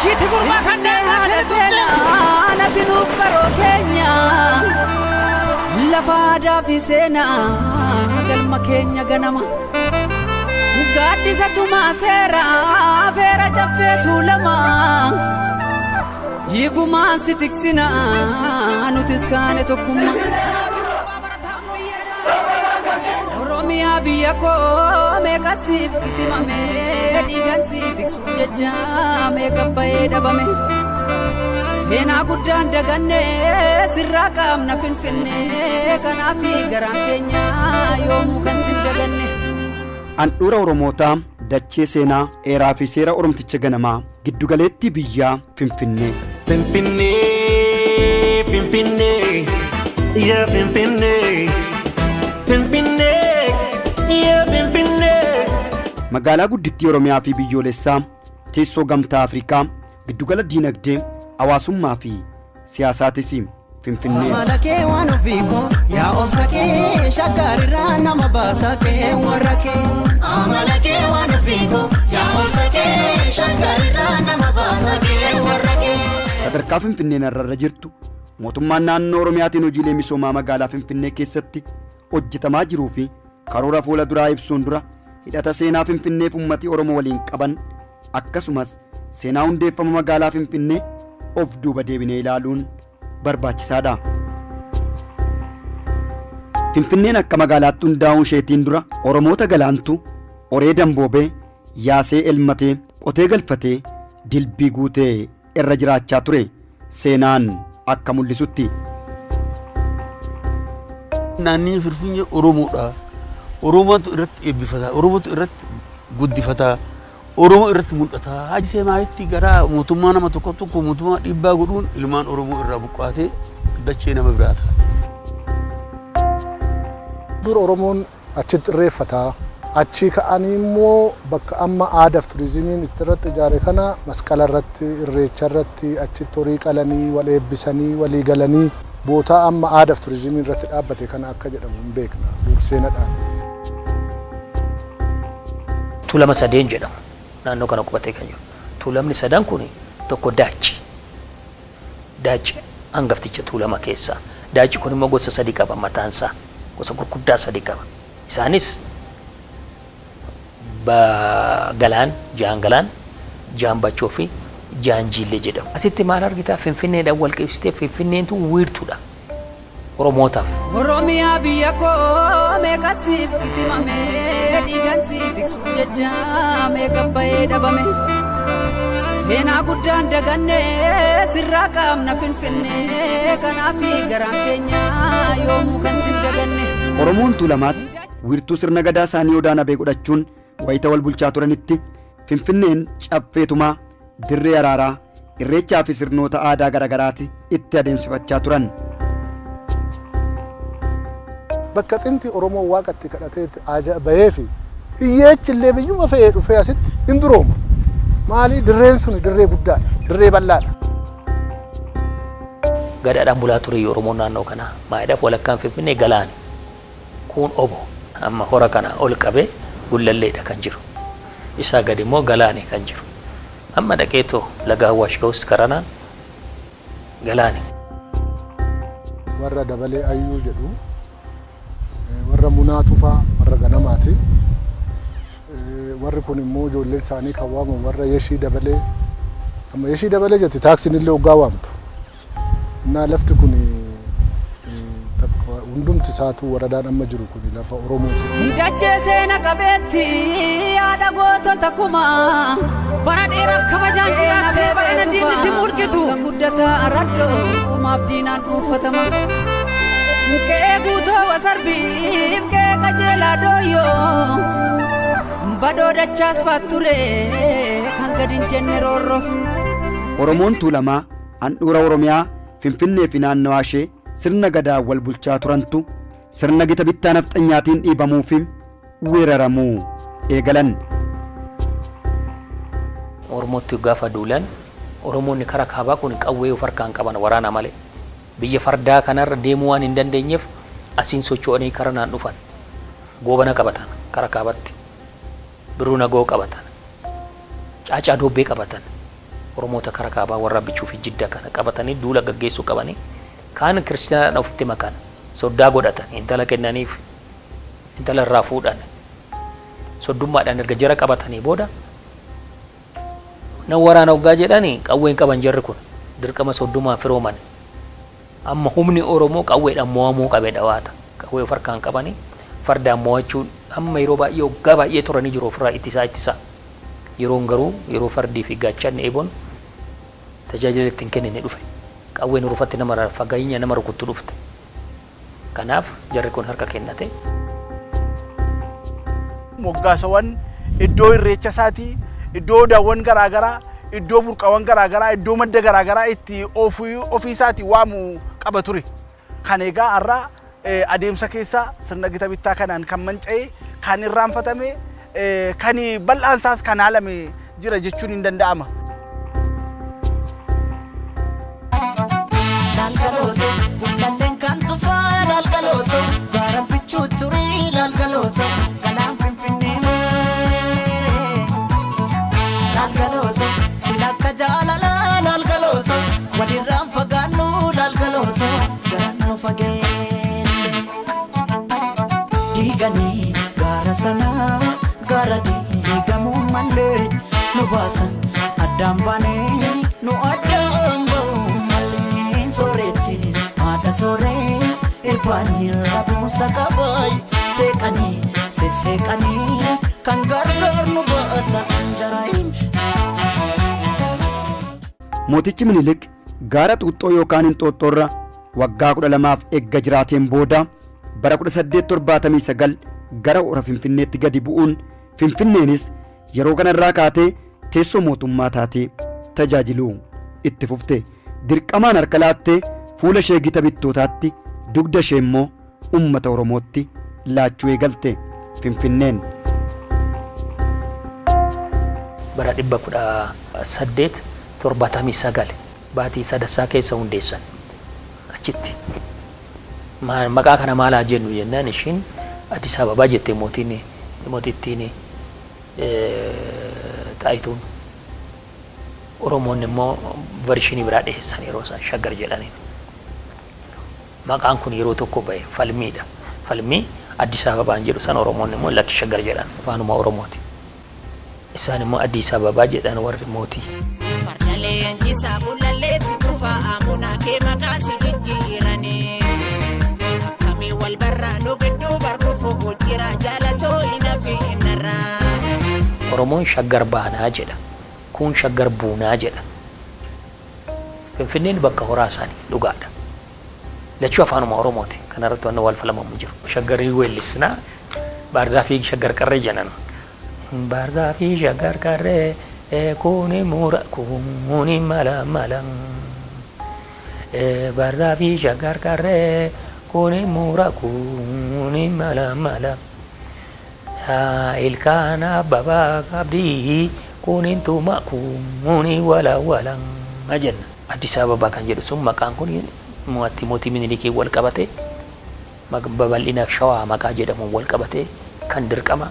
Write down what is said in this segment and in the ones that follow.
Shiti gurma kanne haala seenaa natti nuuf baroo keenya lafa aadaa fi seenaa galma keenya ganama gaaddisa tumaa seeraa feera caffeetu lama hiigumaan si tiksina nutis kaane tokkummaa Oromiyaa biyya koo meeqa siif itimame dhiigan si tiksuuf jecha meeqa bahee dhabame seenaa guddaan daganne sirraa qaamna finfinnee kanaaf garaan keenya yoomuu kan sin daganne. Handhuura Oromootaa dachee seenaa eeraa fi seera Oromticha ganamaa giddugaleetti biyyaa Finfinnee. Finfinnee, Finfinnee, yaa Finfinnee, Finfinnee, yaa Finfinnee. Magaalaa guddittii Oromiyaa fi biyyoolessaa teessoo gamtaa Afrikaa giddugala diinagdee hawaasummaa fi siyaasaatis Finfinnee. Amalakee waan ofiiko yaa obsakee shakkarirraa nama baasakee warrakee. Amalakee waan ofiiko yaa obsakee shakkarirraa nama baasakee warrakee. Sadarkaa Finfinneen irra jirtu mootummaan naannoo Oromiyaatiin hojiilee misoomaa magaalaa Finfinnee keessatti hojjetamaa jiruu fi karoora fuula duraa ibsuun dura hidhata seenaa Finfinneef uummatni Oromoo waliin qaban akkasumas seenaa hundeeffama magaalaa Finfinnee of duuba deebinee ilaaluun barbaachisaadha. Finfinneen akka magaalaatti hundaa'uu isheetiin dura Oromoota galaantu oree damboobee yaasee elmatee qotee galfatee dilbii guutee irra jiraachaa ture seenaan akka mul'isutti. Naannii Finfinnee Oromoodha. Oromootu irratti eebbifata. Oromootu irratti guddifata. Oromoo irratti mul'ata. Haji Seemaayitti gara mootummaa nama tokko mootummaa dhiibbaa godhuun ilmaan Oromoo irraa buqqaatee dachee nama biraa taate. Dur Oromoon achitti irreeffata. Achi ka'anii immoo bakka amma aadaaf turizimiin itti irratti ijaare kana masqala irratti irreecha irratti achitti horii qalanii wal eebbisanii walii galanii bootaa amma aadaaf turizimiin irratti dhaabbate kana akka jedhamu hin beekna. Dur seenadhaan. Tuulama sadeen jedhamu. Naannoo kana qubatee kan jiru. Tuulamni sadan kun tokko daachi. Daachi hangafticha tuulama keessaa. Daachi kun immoo gosa sadii qaba mataansaa. Gosa gurguddaa sadii qaba. Isaanis galaan, jaambachoo fi jaanjiillee jedhamu. Asitti maal argitaa Finfinneedhaan wal qabsitee Finfinneentu wiirtuudha. Oromootaaf. Oromiyaa biyya koo meeqa siif itimame dhiigan si tiksuuf jecha meeqa bahee dhabame seenaa guddaan daganne sirraa qaamna Finfinnee kanaaf garaan keenya yoomuu kan sin daganne. Oromoon tuulamaas wiirtuu sirna gadaa isaanii odaanabee godhachuun wayita wal bulchaa turanitti Finfinneen caffeetumaa dirree araaraa irreechaa fi sirnoota aadaa garagaraati itti adeemsifachaa turan. Bakka xinti Oromoo waaqatti kadhatee bahee fi hiyyeechi illee biyyuma fe'ee dhufee asitti hin durooma. Maali dirreen sun dirree guddaadha, dirree bal'aadha. Gadaadhaan bulaa ture Oromoon naannoo kanaa maayidhaaf walakkaan Finfinnee galaani. Kun obo amma hora kana ol qabee gullalleedha kan jiru. Isaa gadi immoo galaani kan jiru. Amma dhaqeetoo laga Awwaash ga'us karanaan galaani. Warra dabalee ayyuu jedhu warra munaa tufaa warra ganamaati. Warri kun immoo ijoolleen isaanii kan waamamu warra yeshii dabalee amma yeshii dabalee jetti taaksiin illee hoggaa waamtu. Innaa lafti kun hundumti isaatu waradaan amma jiru kun lafa Oromooti. Dachee seena qabeetti yaada gootota kumaa bara dheeraaf kabajaan jiraattee bara nadiinni si mulqitu. Guddataa arraddoo kumaaf diinaan dhuunfatama. Kee guutoo wasarbiif kee qajeelaa dooyyoo badoo dachaas faatture kan gadi hin jenne roorroof. Oromoon tuulamaa handhuura Oromiyaa Finfinnee fi naannawaa ishee sirna gadaa wal bulchaa turantu sirna gita bittaa nafxanyaatiin dhiibamuu fi weeraramuu eegalan. Oromootti gaafa duulan Oromoonni karaa kaabaa kun qawwee of harkaan qaban waraana malee. Biyya fardaa kanarra deemuu waan hin dandeenyeef asiin socho'anii karaa naan dhufan. Goobana qabatan karaa kaabatti. Biruu nagoo qabatan. Caacaa doobbee qabatan. Oromoota karaa kaabaa warra bichuu fi jidda kana qabatanii duula gaggeessuu qabanii kaan kiristaanaa ofitti makan soddaa godhatan intala kennaniif intala irraa fuudhan soddummaadhaan erga jara qabatanii booda nan waraana hoggaa jedhanii qawween qaban jarri kun dirqama soddummaa firooman amma humni Oromoo qawweedhaan mo'amuu qabee dhawaata qawwee of harkaan qabanii fardaan mo'achuun amma yeroo baay'ee hoggaa baay'ee turanii jiru ofirraa ittisaa yeroon garuu yeroo fardii fi gaachanni eeboon tajaajila ittiin kennine dhufe qawween urufatti nama fagaenya nama rukuttu dhufte kanaaf jarri kun harka kennate moggaasawwan iddoo irreecha isaatii iddoo daawwan garaagaraa iddoo burqaawwan garaagaraa iddoo madda garaagaraa itti ofii isaatii waamu qaba ture kan egaa har'a adeemsa keessa sirna gita bittaa kanaan kan manca'e kan irraanfatame kan bal'aan isaas kan haalame jira jechuun hin danda'ama. Lalgalooto gullalleen kan tufaa lalgalooto gaara bichuu turii lalgalooto galaan finfinnee maasee lalgalooto silakka jaalalaa lalgalooto walirraan fagaannu lalgalooto jalaan nu fageesse diiganii gaara sanaa gaara diigamuu malee nu baasan addaan baanee nu addaan ba'u malee soreetti haadha soree irbaanii rabuusa qabay seeqanii seeseeqanii kan gargaar nu baata anjaraayin. Mootichi Minilik gaara Xuuxxoo yookaan Inxooxxoorra waggaa 12 eegga jiraateen booda bara 1879 gara hora Finfinneetti gadi bu'uun Finfinneenis yeroo kanarraa kaatee teessoo mootummaa taatee tajaajiluu itti fufte dirqamaan harka laattee fuula ishee gita bittootaatti dugda ishee immoo ummata Oromootti laachuu eegalte Finfinneen. bara 1879 baatii sadassaa keessa hundeessan achitti maqaa kana maal haa jennu jennaan ishiin Addis Ababaa jettee mootittiin Xaayituun Oromoonni immoo varshinii biraa dhiyeessan yeroo isaan shaggar jedhaniin maqaan kun yeroo tokko ba'e falmiidha falmii Addis Ababaan jedhu san Oromoonni immoo lakki shaggar jedhan afaanuma Oromooti isaan immoo Addis Ababaa jedhan warri mootii. Fardaleen isaa bulalleetti tufaa amunaa kee maqaa si jijjiiranii akkamii wal barraa nu gidduu barruufuu hojjira jaalatoo ina fi innarraa. Oromoon shaggar baanaa jedha kun shaggar buunaa jedha Finfinneen bakka horaa isaanii dhugaadha lachuu afaanuma Oromooti kanarratti wanna wal falamamu jiru shaggarii weellisnaa baardaa fi shaggar qarree jedhan baardaa fi shaggar qarree kuni mura kuni mala baardaa fi shaggar qarree kuni mura kuni mala ilkaana babaa qabdii kunin tuma kuni wala jenna Addis Ababaa kan jedhu sun maqaan kun mootii Minilikii wal qabate babal'ina shawaa maqaa jedhamuun wal qabate kan dirqama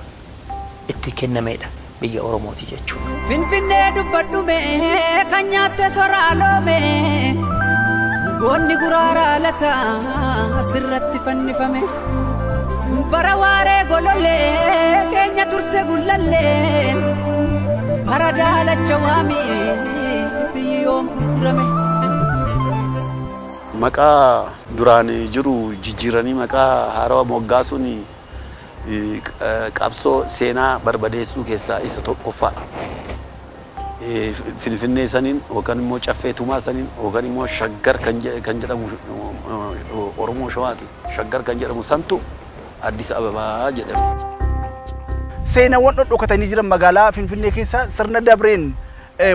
itti kennamedha biyya Oromooti jechuudha. Finfinnee dubbadhume kan nyaatte soraaloome goonni guraaraa lata asirratti fannifame bara waaree golollee keenya turte gullalleen bara daalacha waamii biyyi yoom gurgurame. Maqaa duraan jiru jijjiiranii maqaa haarawaa moggaasuun qabsoo seenaa barbadeessuu keessaa isa tokkoffaadha. Finfinnee saniin yookaan immoo caffee tumaa saniin yookaan immoo shaggar kan jedhamu Oromoo shawaati shaggar kan jedhamu santu Addis Ababaa jedhama. Seenaawwan dhokatanii jiran magaalaa Finfinnee keessa sirna dabreen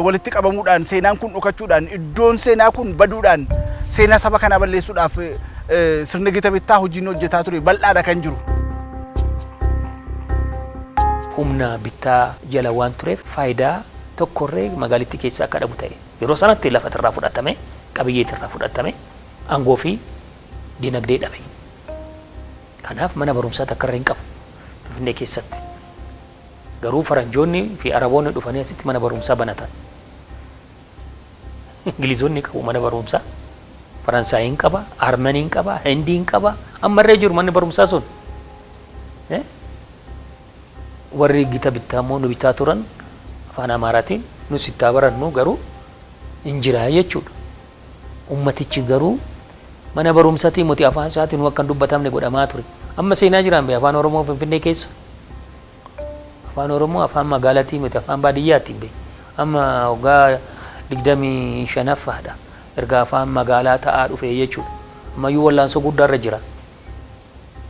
walitti qabamuudhaan seenaan kun dhokachuudhaan iddoon seenaa kun baduudhaan seenaa saba kanaa balleessuudhaaf sirna gita bittaa hojiin hojjetaa ture bal'aadha kan jiru. Humna bittaa jala waan tureef faayidaa tokkorree magaalittii keessa akka dhabu ta'e yeroo sanatti lafa irraa fudhatame qabiyyee irraa fudhatame aangoo fi dinagdee dhabe. Kanaaf mana barumsaa takka irra hin qabu Finfinnee keessatti. Garuu faranjoonni fi araboonni dhufanii asitti mana barumsaa banatan. Ingilizoonni qabu mana barumsaa. Faransaayiin qaba, Armeniin qaba, Hindiin qaba. Ammarree jiru manni barumsaa sun. Warri gita bittaa immoo nu bitaa turan afaan Amaaraatiin nu sittaa barannu garuu hin jiraa jechuudha. Ummatichi garuu mana barumsaatii muti afaan isaatiin akka hin dubbatamne godhamaa ture. Amma seenaa jiraan bee afaan Oromoo Finfinnee keessa. Afaan Oromoo afaan magaalaatii miti afaan baadiyyaatiin bee. Amma waggaa 25ffaadha. Erga afaan magaalaa ta'aa dhufe jechuudha. Ammayyuu wallaansoo guddaarra jira.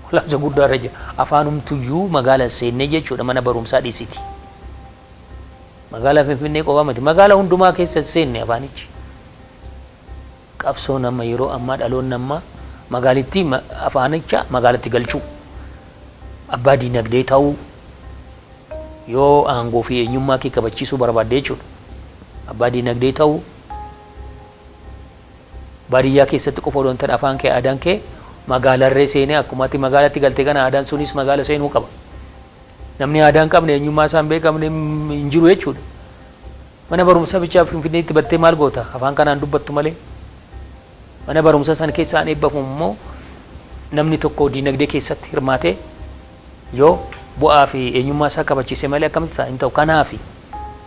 Wallaansoo guddaarra jira. Afaanumtuyyuu magaalaa seennee jechuudha mana barumsaa dhiisiti. Magaalaa Finfinnee qofa miti. Magaalaa hundumaa keessa seenne afaanichi. Qabsoon amma yeroo ammaa dhaloonni ammaa magaalittii afaanicha magaalatti galchuu. Abbaa diinagdee ta'uu yoo aangoo fi eenyummaa kee kabachiisuu barbaadde jechuudha. Abbaa diinagdee ta'uu baadiyyaa keessatti qofa odoon ta'e afaan kee aadaan kee magaalarree seenee akkumatti magaalatti galtee kana aadaan sunis magaala seenuu qaba. Namni aadaan qabne eenyummaa isaan beekamne hin jiru jechuudha. Mana barumsaa bichaa Finfinneetti battee maal goota afaan kanaan dubbattu malee. Mana barumsaa san keessaan eebbafamu immoo namni tokko diinagdee keessatti hirmaatee yoo bu'aa fi eenyummaa isaa kabachiise malee akkamitti ta'a hin ta'u. Kanaaf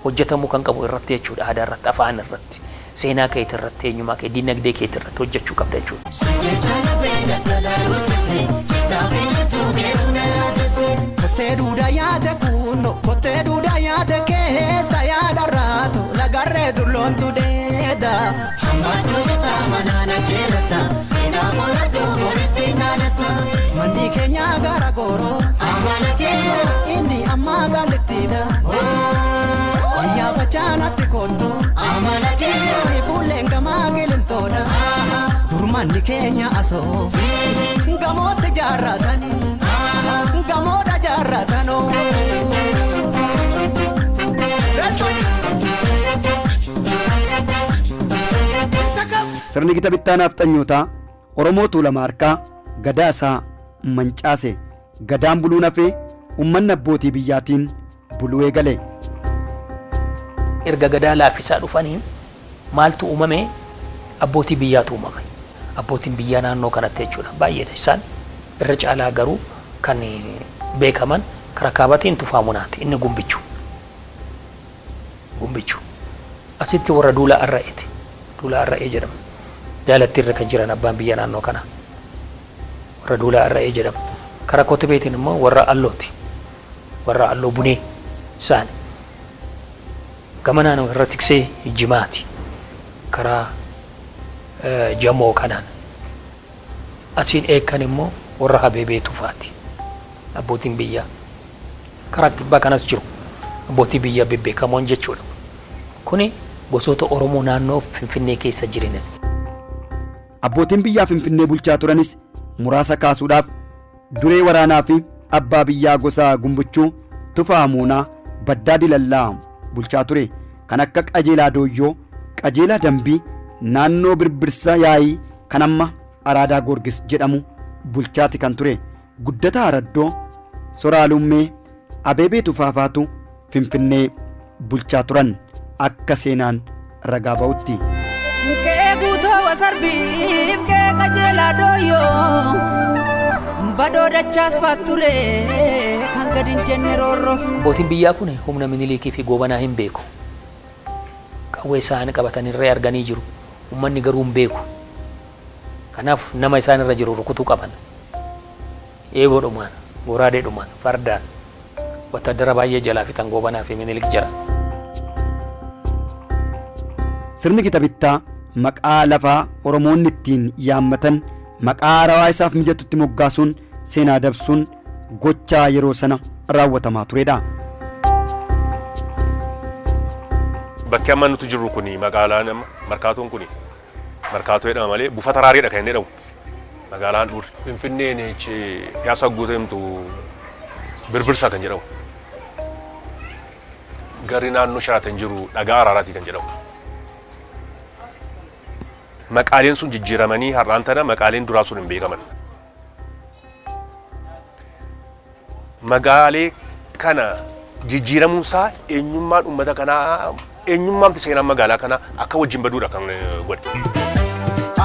hojjetamuu kan qabu irratti jechuudha aadaa irratti afaan irratti. Seenaa keetii irratti eenyummaa kee diinagdee keetii irratti hojjechuu qabda jechuudha. Kottee duudaa yaate kunno kottee duudaa yaate keessa yaada raatu lagarree dulloontu deeda. Hammaddoo citaa manaana jeelata seenaa qoladhoo boritti naanata. Manni keenya gara gooroo amala keenya inni ammaa gaalittiidha. Wayyaa facaanatti kottu amala keenya fuulleen gamaa gilintoodha. Durmanni keenya asoo gamootti jaarratanii. Gamoodha jaarratanoo. Sirni gita bittaanaaf xanyootaa Oromoo Tuulamaa Harkaa gadaa isaa mancaase gadaan buluun hafee uummanni abbootii biyyaatiin buluu eegale. Erga gadaa laaffisaa dhufanii maaltu uumame abbootii biyyaatu uumame. Abbootiin biyyaa naannoo kanatti jechuudha baay'eedha isaan irra caalaa garuu kan beekaman karaa kaabatiin tufaamunaati inni gumbichu asitti warra duula arra'ee jedhama daalatti irra kan jiran abbaan biyya naannoo kana warra duula arra'ee jedhama karaa kotibeetiin immoo warra allooti warra alloo bunee isaan gama naannoo irra tiksee jimaati karaa jamoo kanaan asiin eekkan immoo warra habeebee tufaati. Abbootiin biyyaa karaa kibbaa kanas jiru abbootii biyyaa bebbeekamoon jechuudha. Kuni gosoota Oromoo naannoo Finfinnee keessa jiran. Abbootiin biyyaa Finfinnee bulchaa turanis muraasa kaasuudhaaf duree waraanaa fi abbaa biyyaa gosa gumbichuu Tufaa Muunaa Baddaa Dilallaa bulchaa ture kan akka Qajeelaa Dooyyoo Qajeelaa Dambii naannoo Birbirsa Yaayii kan amma Araadaa Goorgis jedhamu bulchaati kan ture. Guddataa Araddoo Soraalummee Abeebee Tufaafaatu Finfinnee bulchaa turan akka seenaan ragaa ba'utti. Kee guutoo wasarbiif kee qajeelaa dooyyoo badoo dachaas faatture kan gadi hin jenne roorroof. Abbootiin biyyaa kun humna Minilikii fi Goobanaa hin beeku. Qawwee isaanii qabatanirree arganii jiru. Uummanni garuu hin beeku. Kanaaf nama isaan irra jiru rukutuu qaban. Eeboodhumaan, goraadeedhumaan, fardaan wattaaddara baay'ee jalaa fixan Goobanaa fi Minilik jira. Sirni gita bittaa maqaa lafaa Oromoonni ittiin yaammatan maqaa haarawaa isaaf mijatutti moggaasuun seenaa dabsuun gochaa yeroo sana raawwatamaa turedha. Bakki amma nuti jirru kuni magaalaan markaatoon kuni markaatoo jedhama malee buufata raariidha kan inni jedhamu. Magaalaan Dhuur Finfinneen piyaasa guutamtu Birbirsa kan jedhamu. Garri naannoo Shiraatan jiru dhagaa Araaraati kan jedhamu. Maqaaleen sun jijjiiramanii har'aan tana maqaaleen duraa sun hin beekaman. Magaalee kana jijjiiramuunsaa eenyummaan uummata kanaa eenyummaamti seenaan magaalaa kana akka wajjin baduudha kan godhe.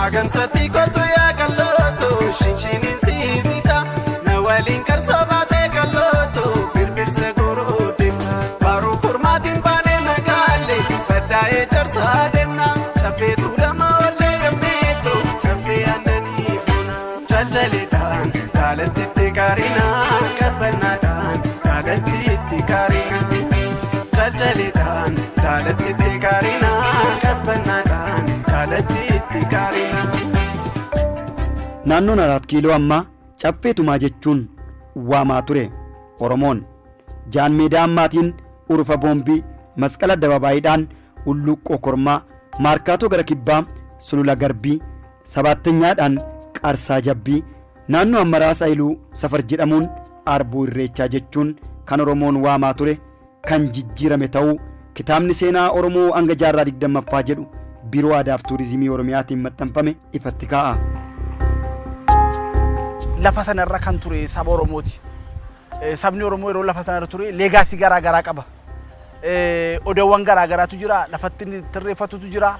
Agansatti kottu yaa qal'ooto shinshiniin siibita na waliin karsoo baatee qal'ooto birbirsa goroo deemna baruu kurmaatiin baanee magaalee baddaa'ee jarsaa deemna caffeetu lama wallee gammeeto caffee aannanii boona jaljaledhaan daalatti kaarina qabbannaadhaan daalatti itti kaarina jaljaledhaan daalatti kaarina qabbannaadhaan daalatti itti kaarina. Naannoon 4 kiiloo ammaa caffeetumaa jechuun waamaa ture Oromoon. Jaan meedaa ammaatiin urufa boombii masqala addababaayiidhaan ulluqqoo kormaa maarkaatoo gara kibbaa sulula garbii sabaattanyaadhaan qaarsaa jabbii naannoo ammaraa saayiluu safar jedhamuun arbuu irreechaa jechuun kan Oromoon waamaa ture kan jijjiirame ta'uu kitaabni seenaa Oromoo hanga jaarraa 20ffaa jedhu biiroo aadaa fi tuurizimii Oromiyaatiin maxxanfame ifatti kaa'a. Lafa sanarra kan ture saba Oromooti. Sabni Oromoo yeroo lafa sanarra ture leegaasii garaa garaa qaba. Odaawwan garaa garaatu jira, lafatti tirreeffatutu jira,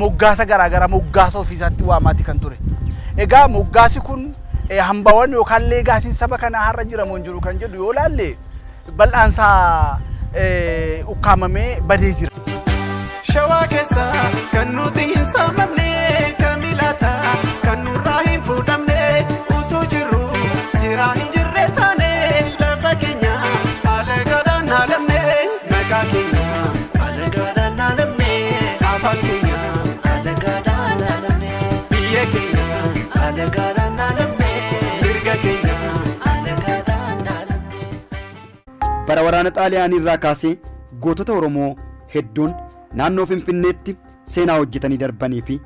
moggaasa garaa garaa moggaasa ofiisaatti waamaati kan ture. Egaa moggaasi kun hambawwan yookaan leegaasiin saba kana har'a jiramoo hin jiru kan jedhu yoo laalle bal'aansaa ukkaamamee badee jira. Shawaa keessa kan nuti hin saamamne kamilaata kan nurraa hin fuudhamne utuu jirru jiraa hin jirre taane lafa keenya haala gaadhaan haalamne maqaa keenya haala gaadhaan haalamne afaan keenya haala gaadhaan haalamne biyya keenya haala gaadhaan haalamne mirga keenya haala gaadhaan haalamne. Bara waraana Xaaliyaanii irraa kaasee gootota Oromoo hedduun naannoo Finfinneetti seenaa hojjetanii darbanii fi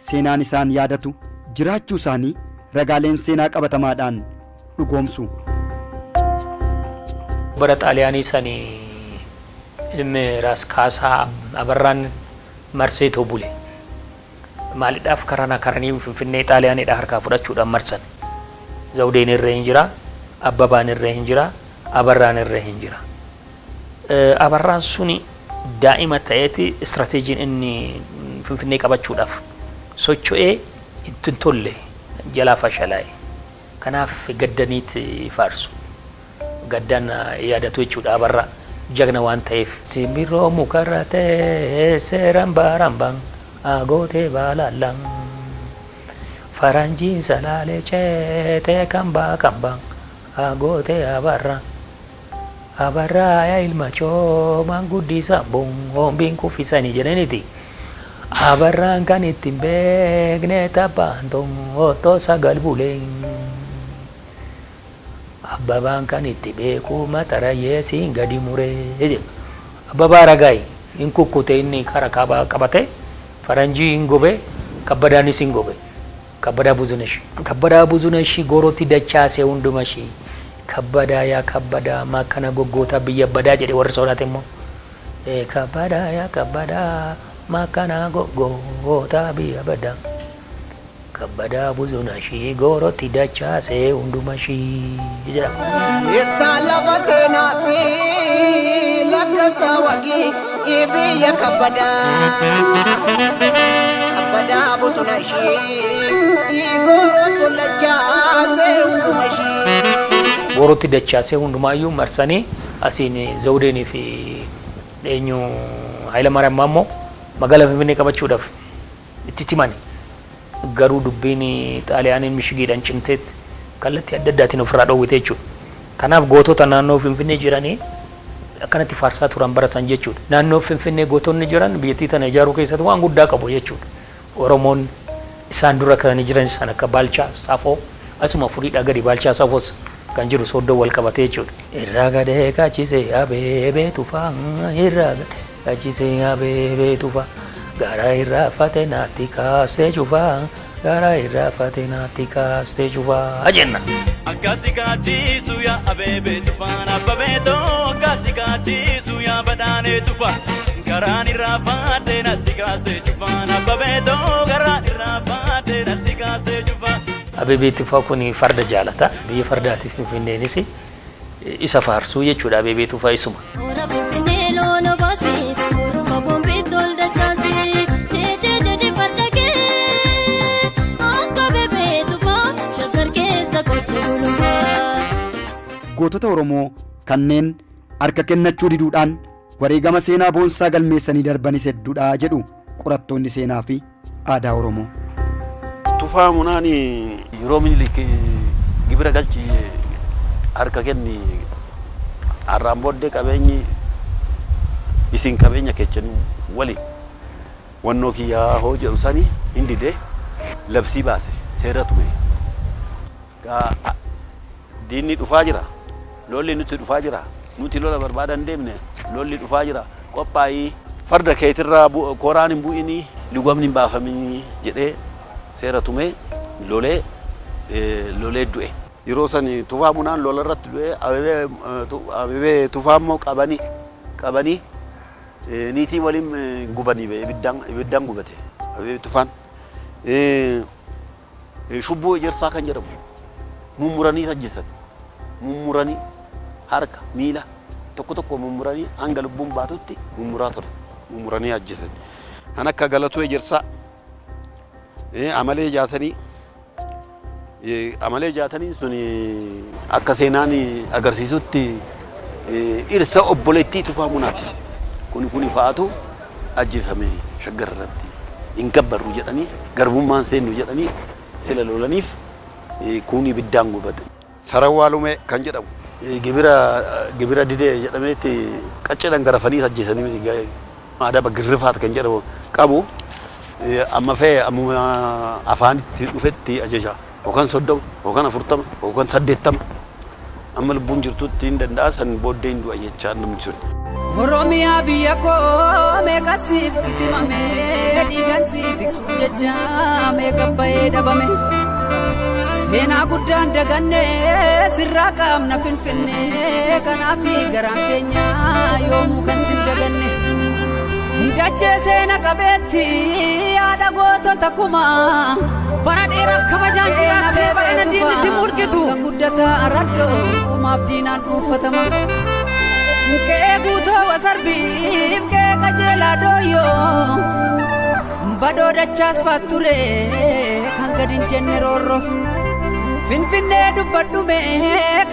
seenaan isaan yaadatu jiraachuu isaanii ragaaleen seenaa qabatamaadhaan dhugoomsu. Bara Xaaliyaanii sanii ilmi Raas Kaasaa Abarraan marseetoo bule. Maaliidhaaf karanii Finfinnee Xaaliyaaniidha harkaa fudhachuudhaan marsan. Zawudeen irree hin jira, Abbabaan irree hin jira, Abarraan irree hin jira. Abarraan suni daa'ima ta'eeti istirateejiin inni Finfinnee qabachuudhaaf socho'ee itti tolle jalaa fashalaa'e. Kanaaf gaddaniitti faarsu. Gaddan yaadatu jechuudha Abarraa jagna waan ta'eef. Simbirroo mukarra ta'e seeraan baarambaan agootee baalaallaan faranjiin salaalee ceetee kambaa kambaan agootee Abarraa. Abarraa yaa ilma coomaan guddisaa boombiin kuffisanii jedhaniiti. Abarraan kan ittiin beekne tabbaan otoo sagal buleen. Abbabaan kan itti beeku matarayyee siin gadi muree. Abbabaa ragaayi hin kukkute inni kara qabate faranjii hin gobe kabbadaanis hin gobe. Kabbadaa buzunashi gorootti dachaasee hundumashii. Kabbadaa yaa kabbadaa makkana goggoota biyya badaa jedhe warri sodaate immoo. Kabbadaa yaa kabbadaa makkana goggoota biyya badaa. Kabbadaa buzunashii gorootti dachaasee hundumashii jedhama. Ittaan lafa seenaatti lakkoofsa wagii biyya kabbadaa. Kabbadaa buzunashii gorootti dachaasee hundumashii. Borootti dachaasee hundumaayyuu marsanii asiin Zawudeenii fi eenyu Hayilamaariyaam Maammoo magaalaa Finfinnee qabachuudhaaf itti timani. Garuu dubbiin Xaaliyaaniin mishigiidhaan cimteetti kallattii adda addaatiin ofirraa dhoowwite jechuudha. Kanaaf gootota naannoo Finfinnee jiranii akkanatti faarsaa turan barasan jechuudha. Naannoo Finfinnee gootonni jiran biyyattii tana ijaaruu keessatti waan guddaa qabu jechuudha. Oromoon isaan dura kan jiran isaan akka Baalchaa Saafoo asuma furiidhaa gadi Baalchaa Saafoos kan jiru sooddoo wal qabatee jechuudha. Irraa gadee kaachisee abeebee tufaa irraa gadee kaachisee abeebee tufaa gara irraa fate naatti kaastee cufaa gara irraa fate naatti kaastee cufaa jenna. Akkatti kaachisu yaa abeebee tufaa abbabee too akkatti kaachisu yaa badaanee tufaa garaan irraa fate naatti kaastee cufaa abbabee too garaan irraa fate naatti kaastee cufaa. Abeebee tufaa kun farda jaalata biyya fardaatiif Finfinneenis isa faarsuu jechuudha. Abeebee tufaa isuma. gootota Oromoo kanneen harka kennachuu diduudhaan wareegama seenaa boonsaa galmeessanii darbanis hedduudha jedhu qorattoonni seenaa fi aadaa Oromoo. Tufaa Munaani yeroo Minilik gibira galchi harka kenni arraan booddee qabeenyi isin qabeenya keechanii wali wannoo kiyyaa hoo jedhu sanii hin didee labsii baase seera tume. Diinni dhufaa jira, lolli nutti dhufaa jira, nuti lola barbaadan deemne lolli dhufaa jira, qophaa'ii farda keetirraa kooraan hin bu'inii lugumni hin baafaminii jedhee seera tume lolee du'e. Yeroo sani Tufaa Munaan lola irratti du'e Abebee Tufaa immoo qabanii niitii waliin gubanii ibiddaan gubate Abebee Tufaan. Shubboo ejersaa kan jedhamu mummuranii ajjeesan, mummuranii harka miila tokko mummuranii hanga lubbuun baatutti mummuraa ture, mummuranii ajjeesan. Kan akka Galatuu Ejersaa amalee jaatanii sun akka seenaan agarsiisutti dhirsa obboleettii Tufaa Munaati. Kun fa'aatu ajjeefame Shaggar irratti hin gabbarru jedhanii garbummaan seennu jedhanii sila lolaniif kun ibiddaan gubate. Sarawwaa Lumee kan jedhamu gibira didee jedhameetti qacceedhaan garafanii ajjeesanii aadaa Baggirrifaat kan jedhamu qabu amma fee amma afaanitti dhufetti ajeja yookaan 30 yookaan 40 yookaan 80 amma lubbuun jirtutti hin danda'a san booddee hin du'a jechaa namni sun. Oromiyaa biyya koo meeqa siif itimame dhiigan si tiksuuf jecha meeqa bahee dhabame seenaa guddaan daganne sirraa qaamna Finfinnee kanaaf garaan keenya yoomuu kan sin daganne dachee seena qabeetti yaada gootota kumaa bara dheeraaf kabajaan jiraattee bara diinni si murgitu guddataa arraddoo uumaaf diinaan dhuunfatama. Kee guutoo wasarbiif kee qajeelaa dooyyoo badoo dachaas faatture kan gadi hin jenne roorroof Finfinnee dubbadhume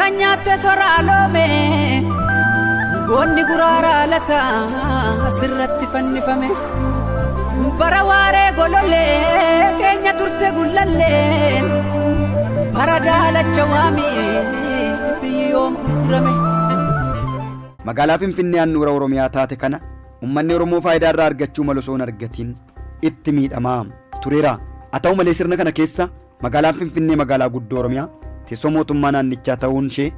kan nyaatte soraaloome goonni guraaraa lata asirratti fannifame bara waaree golollee keenya turte gullalleen bara daalacha waamii biyyi yoom gurgurame. Magaalaa Finfinnee handhuura Oromiyaa taate kana uummanni Oromoo faayidaa irraa argachuu malu osoo hin argatiin itti miidhamaa tureera. Haa ta'u malee sirna kana keessa magaalaan Finfinnee magaalaa guddoo Oromiyaa teessoo mootummaa naannichaa ta'uun ishee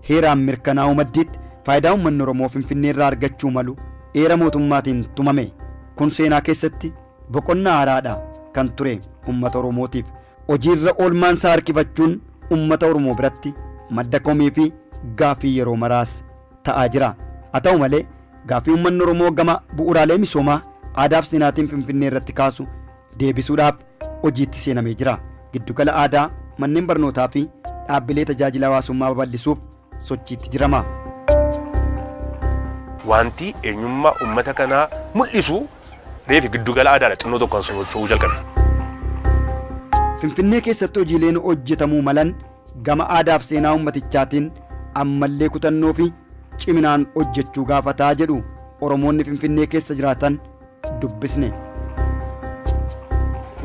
heeraan mirkanaa'uu maddiitti faayidaa uummanni Oromoo Finfinnee irraa argachuu malu heera mootummaatiin tumame. Kun seenaa keessatti boqonnaa haaraadha kan ture uummata Oromootiif. Hojiirra oolmaan isaa harkifachuun uummata Oromoo biratti madda komii fi gaaffii yeroo maraas ta'aa jira. Haa ta'u malee gaaffii uummanni Oromoo gama bu'uuraalee misoomaa aadaa fi seenaatiin Finfinnee irratti kaasu deebisuudhaaf hojiitti seenamee jira. Giddugala aadaa, manneen barnootaa fi dhaabbilee tajaajila hawaasummaa babal'isuuf sochiitti jirama. Wanti eenyummaa uummata kanaa mul'isu reefi giddugala aadaadha xinnoo tokkoon socho'uu jalqabe. Finfinnee keessatti hojiileen hojjetamuu malan gama aadaa fi seenaa uummatichaatiin ammallee kutannoo fi ciminaan hojjechuu gaafataa jedhu Oromoonni Finfinnee keessa jiraatan dubbisne.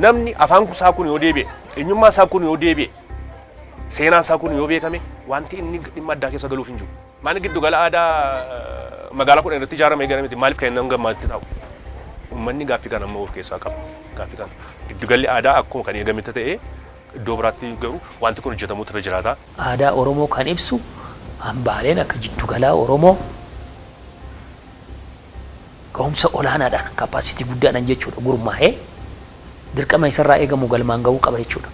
Namni afaan isaa kun yoo deebi'e, eenyummaa isaa kun yoo deebi'e, seenaan isaa kun yoo beekame wanti inni dhimma addaa keessa galuuf hin jiru. Maani giddugala aadaa magaalaa kudhan irratti ijaaramee gara miti maaliif kan nama gammaatti ta'u? Uummanni gaaffii kana amma of keessaa qaba. Gaaffii kana giddugalli aadaa akkuma kan eegametti ta'ee iddoo biraatti garuu wanti kun hojjetamuutu irra jiraata. Aadaa Oromoo kan ibsu hambaaleen akka giddugalaa Oromoo ga'umsa olaanaadhaan kapaasitii guddaadhaan jechuudha gurmaa'ee dirqama isarraa eegamu galmaan ga'uu qaba jechuudha.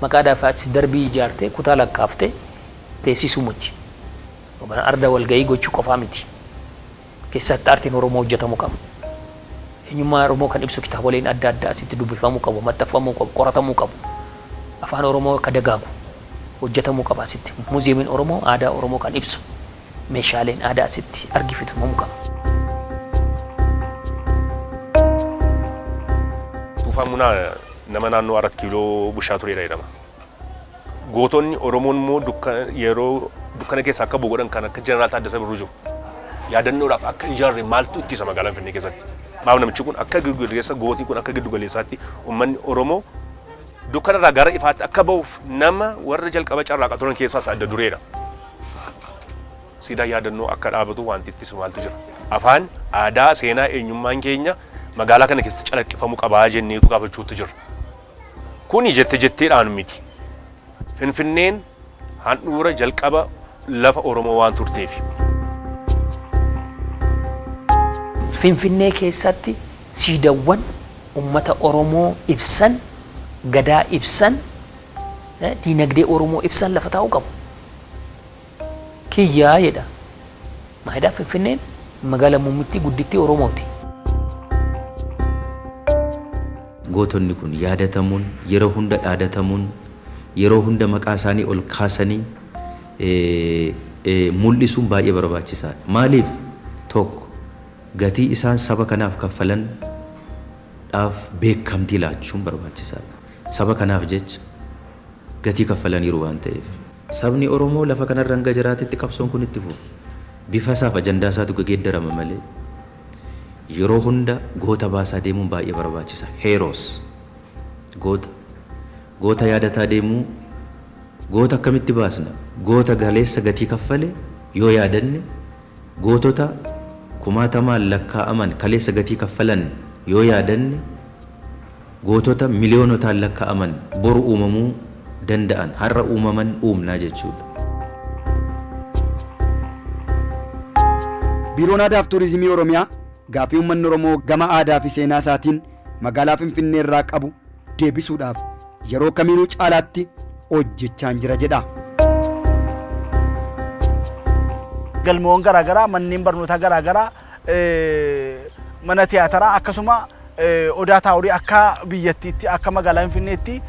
Maqaadhaaf darbii ijaartee kutaa lakkaaftee teessisuu miti. Yookaan arda walgahii gochuu qofaa miti. Keessatti aartiin Oromoo hojjetamuu qaba. Eenyummaa Oromoo kan ibsu kitaaboleen adda addaa asitti dubbifamuu qabu, maxxanfamuu qabu, qoratamuu qabu. Afaan Oromoo akka dagaagu hojjetamuu qaba asitti. Muuziyeemiin Oromoo aadaa Oromoo kan ibsu meeshaaleen aadaa asitti argisiifamuu qaba. Tufaa Munaa nama naannoo 4 kiiloo bushaa tureedha jedhama. Gootonni Oromoon immoo yeroo dukkana keessa akka bogodhan kan akka jeneraal Taaddasee Birruu jiru yaadannoodhaaf akka ijaarre maaltu ittisa magaalaa Finfinnee keessatti. Maaf namichi kun akka giddu galeessa gootii kun akka giddu galeessaatti uummanni Oromoo dukkanarraa gara ifaatti akka ba'uuf nama warra jalqaba carraaqa turan keessaas adda dureedha. Siidaa yaadannoo akka dhaabatu wanti ittisu maaltu jira. Afaan aadaa seenaa eenyummaan keenya magaalaa kana keessatti calaqqifamuu qabaa jenneetu gaafachuutti jira. Kuni jetteedhaan miti. Finfinneen handhuura jalqaba lafa Oromoo waan turteef. Finfinnee keessatti siidawwan uummata Oromoo ibsan, gadaa ibsan, diinagdee Oromoo ibsan lafa taa'uu qabu. Kiyyaa jedha. Maayidaa Finfinneen magaalaa muummittii guddittii Oromooti. Gootonni kun yaadatamuun, yeroo hunda dhaadatamuun, yeroo hunda maqaa isaanii ol kaasanii mul'isuun baay'ee barbaachisaadha. Maaliif tokko gatii isaan saba kanaaf kaffalan dhaaf beekamtii laachuun barbaachisaadha. Saba kanaaf jecha gatii kaffalaniiru waan ta'eef. Sabni Oromoo lafa kanarra hanga jiraatetti qabsoon kun itti fufa. Bifa isaaf ajandaa isaatu geeddarama malee yeroo hunda goota baasaa deemuun baay'ee barbaachisa. Heroes goota yaadataa deemuu goota akkamitti baasna? Goota galeessa gatii kaffale yoo yaadanne gootota kumaatamaan lakkaa'aman kaleessa gatii kaffalan yoo yaadanne gootota miliyoonotaan lakkaa'aman boru uumamuu danda'an har'a uumaman uumnaa jechuudha. Biiroon Aadaa fi Turizimii Oromiyaa gaaffii uummanni Oromoo gama aadaa fi seenaa isaatiin magaalaa Finfinnee irraa qabu deebisuudhaaf yeroo kamiinuu caalaatti hojjechaa jira jedha. Galmoon garaagaraa, manneen barnootaa garaagaraa, mana tiyaataraa akkasuma odaa taa'urii akka biyyattiitti akka magaalaa Finfinneetti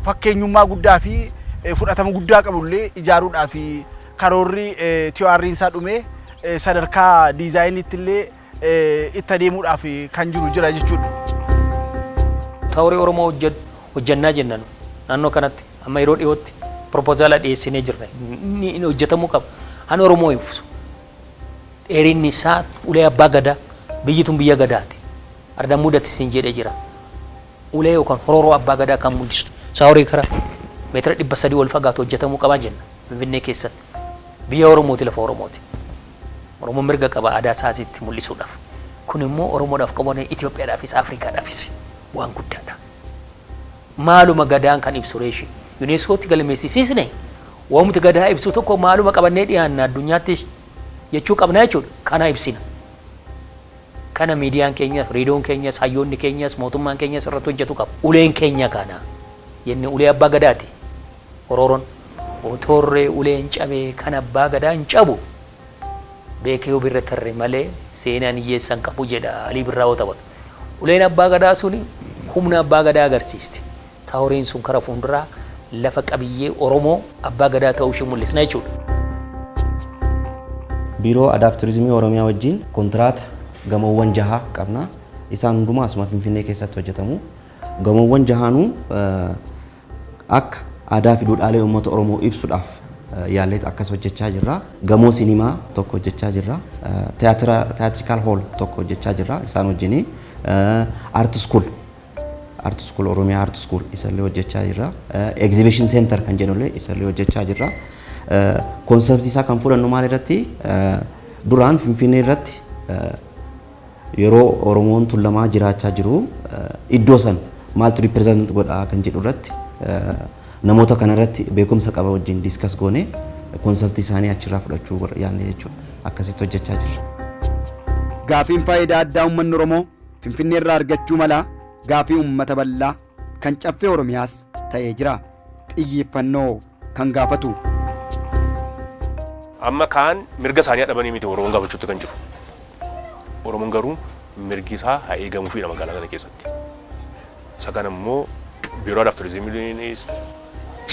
fakkeenyummaa guddaa fi fudhatama guddaa qabullee ijaaruudhaaf karoorri tiyaarriin isaa dhumee sadarkaa diizaayiniitti illee itti adeemuudhaaf kan jiru jira jechuudha. Taa'urii Oromoo hojjannaa jennan naannoo kanatti amma yeroo dhiyootti proposaalaa dhiyeessinee jirra. Inni hojjetamuu qaba. Ani Oromoo ibsu. Dheerinni isaa ulee abbaa gadaa biyyi tun biyya gadaati. Ardaan mudatisiin jedhee jira. Ulee yookaan horooroo abbaa gadaa kan mul'istu. Taa'urii karaa meetira 300 ol fagaatu hojjetamuu qabaa jenna. Finfinnee keessatti. Biyya Oromooti lafa Oromooti. Oromoo mirga qaba aadaa isaatiitti mul'isuudhaaf. Kun immoo Oromoodhaaf qaban Itoophiyaadhaafis Afrikaadhaafis waan guddaadha. Maaluma gadaan kan ibsu reeshi. Yuneeskootti galmeessisiisne waamti gadaa ibsu tokko maaluma qabannee dhiyaanna addunyaatti jechuu qabna jechuudha. Kana ibsina. Kana miidiyaan keenyas, reediyoon keenyas, hayyoonni keenyas, mootummaan keenyas irratti hojjetu qaba. Uleen keenya kana jenne ulee abbaa gadaati. Horooroon otoorree uleen cabee kan abbaa gadaa hin cabu. Beekee yoo birra tarre malee seenaan hiyyeessan qabu jedha Alii Birraa yoo taphatu. Uleen abbaa gadaa suni humna abbaa gadaa agarsiisti. Taa'uriin sun kara fuulduraa lafa qabiyyee Oromoo abbaa gadaa ta'uu ishee mul'isna jechuudha. Biiroo Aadaa fi Turizimii Oromiyaa wajjin kontiraata gamoowwan 6 qabna. Isaan hundumaa asuma Finfinnee keessatti hojjetamu. Gamoowwan 6 akka aadaa fi duudhaalee uummata Oromoo ibsuudhaaf yaallee akkas hojjechaa jirra. Gamoo sinimaa tokko hojjechaa jirra. Theatrical hall tokko hojjechaa jirra. Isaan wajjin art school Oromiyaa art school isallee hojjechaa jirra. Exhibition center kan jenullee isallee hojjechaa jirra. Konseptii isaa kan fudhannu maal irratti duraan Finfinnee irratti yeroo Oromoon tuulamaa jiraachaa jiru iddoo san maaltu represent godhaa kan jedhu irratti namoota kana irratti beekumsa qaba wajjin discuss goone konseptii isaanii achirraa fudhachuu yaadne jechuudha. Akkasitti hojjechaa jirra. Gaafiin faayidaa addaa uummanni Oromoo Finfinnee irraa argachuu mala gaafii uummata bal'aa kan caffee Oromiyaas ta'ee jira. Xiyyeeffannoo kan gaafatu. Amma kaan mirga isaanii dhabanii miti Oromoon gaafachuutti kan jiru. Oromoon garuu mirgi isaa haa eegamuufidha magaalaa kana keessatti. Isa kana immoo Biiroo Aadaa fi Turizimiinis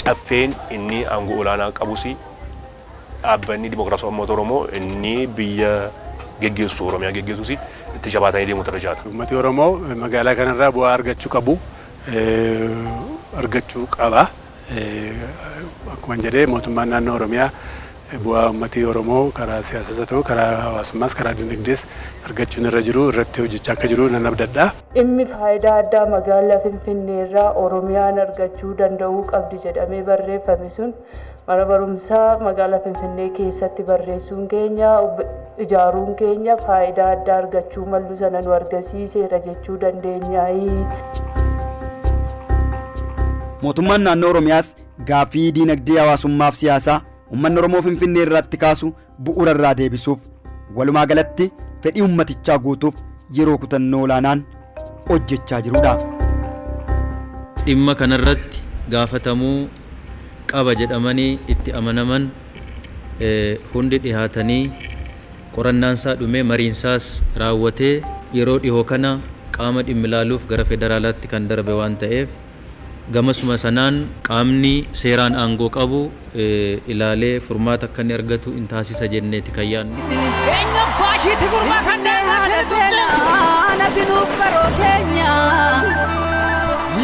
caffeen inni aangoo olaanaa qabus dhaabbanni Dimookiraasii Uummata Oromoo inni biyya geggeessu Oromiyaa geggeessus itti jabaatanii deemuu irra jiraata. Uummati Oromoo magaalaa kanarraa bu'aa argachuu qabu argachuu qaba. akkuma jedhee mootummaan naannoo Oromiyaa bu'aa uummatii Oromoo karaa siyaasaas haa ta'u karaa hawaasummaas karaa dinagdees argachuun irra jiru irratti hojjechaa akka jiru nan abdadha. Dhimmi faayidaa addaa magaalaa Finfinnee irraa Oromiyaan argachuu danda'uu qabdi jedhamee barreeffame sun mana barumsaa magaalaa Finfinnee keessatti barreessuun keenya ijaaruun keenya faayidaa addaa argachuu mallu sana nu argisiiseera jechuu dandeenya. Mootummaan naannoo Oromiyaas gaaffii diinagdee hawaasummaaf siyaasaa uummanni Oromoo Finfinnee irratti kaasu bu'uura irraa deebisuuf walumaa galatti fedhii uummatichaa guutuuf yeroo kutannoo olaanaan hojjechaa jirudha. Dhimma kanarratti gaafatamuu qaba jedhamanii itti amanaman hundi dhihaatanii qorannaansaa dhumee mariinsaas raawwatee yeroo dhihoo kana qaama dhimmi ilaaluuf gara federaalaatti kan darbe waan ta'eef gamasuma sanaan qaamni seeraan aangoo qabu ilaalee furmaata akka inni argatu in taasisa jenneeti kan yaadnu. Eenyu baashiitti gurmaa kan deemaa seenaa natti nuuf karoo keenya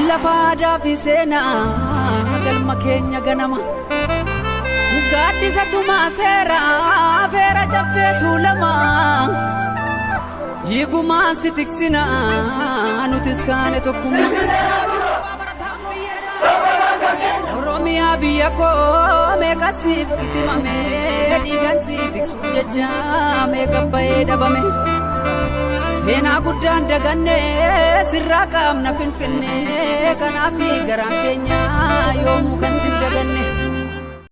lafa aadaa fi seenaa galma keenya ganama gaaddisa tumaa seeraa feera caffeetu lama hiigumaan si tiksinaa nutis kaane tokkummaa. Oromiyaa biyya koo meeqa siif itimame dhiigan si tiksuuf jecha meeqa bahee dhabame seenaa guddaan daganne sirraa qaamna Finfinnee kanaaf garaan keenya yoomuu kan sin daganne.